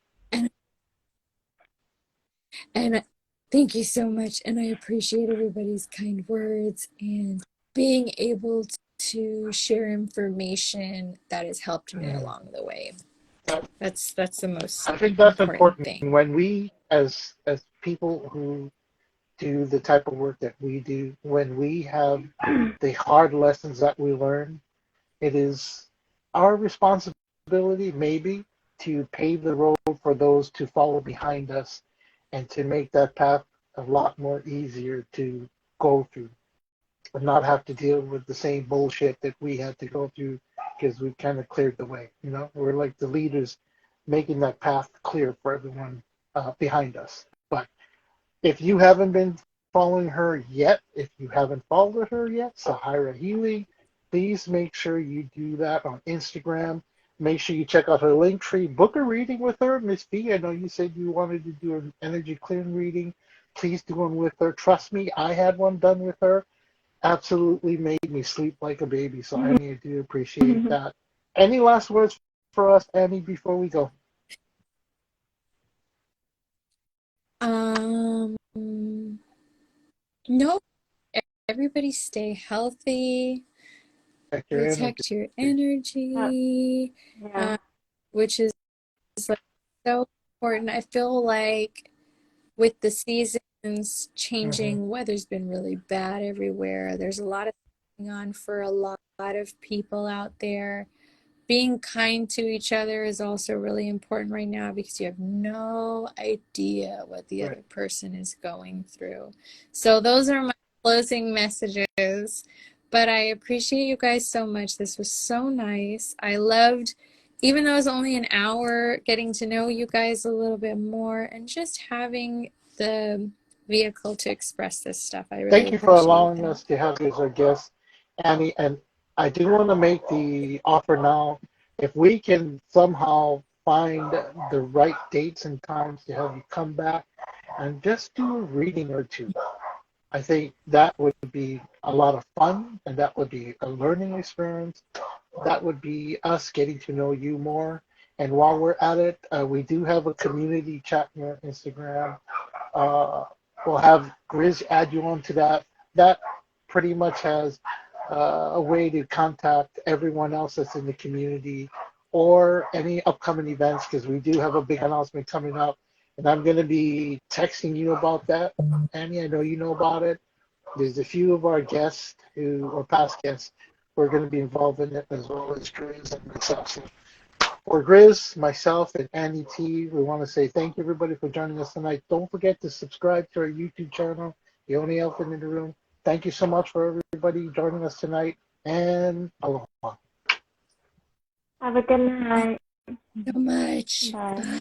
and thank you so much. And I appreciate everybody's kind words and being able to share information that has helped me along the way. That's the most I think that's important important. thing. When we, as people who do the type of work that we do, when we have the hard lessons that we learn, it is our responsibility, maybe, to pave the road for those to follow behind us and to make that path a lot more easier to go through and not have to deal with the same bullshit that we had to go through because we kind of cleared the way. We're like the leaders making that path clear for everyone behind us. But if you haven't been following her yet, if you haven't followed her yet, Sahira Healy, please make sure you do that on Instagram. Make sure you check out her link tree. Book a reading with her. Miss B, I know you said you wanted to do an energy clearing reading. Please do one with her. Trust me, I had one done with her. Absolutely made me sleep like a baby. So, Annie, I do appreciate that. Any last words for us, Annie, before we go? No, everybody stay healthy, protect your energy, Yeah. which is like so important. I feel like with the seasons changing, weather's been really bad everywhere. There's a lot of going on for a lot of people out there. Being kind to each other is also really important right now because you have no idea what the other person is going through. So those are my closing messages. But I appreciate you guys so much. This was so nice. I loved even though it's only an hour, getting to know you guys a little bit more and just having the vehicle to express this stuff. I really Thank you for appreciate allowing that. us to have you as our guest, Annie. And I do want to make the offer now. If we can somehow find the right dates and times to have you come back and just do a reading or two, I think that would be a lot of fun and that would be a learning experience. That would be us getting to know you more. And while we're at it, we do have a community chat here on Instagram. Uh, we'll have Grizz add you onto that. That pretty much has a way to contact everyone else that's in the community or any upcoming events because we do have a big announcement coming up. And I'm going to be texting you about that. Annie, I know you know about it. There's a few of our guests who, or past guests, who are going to be involved in it as well as Grizz and myself. So for Grizz, myself, and Annie T, we want to say thank you everybody for joining us tonight. Don't forget to subscribe to our YouTube channel, The Only Elephant in the Room. Thank you so much for everybody joining us tonight, and aloha. Have a good night. So much. Bye. Bye.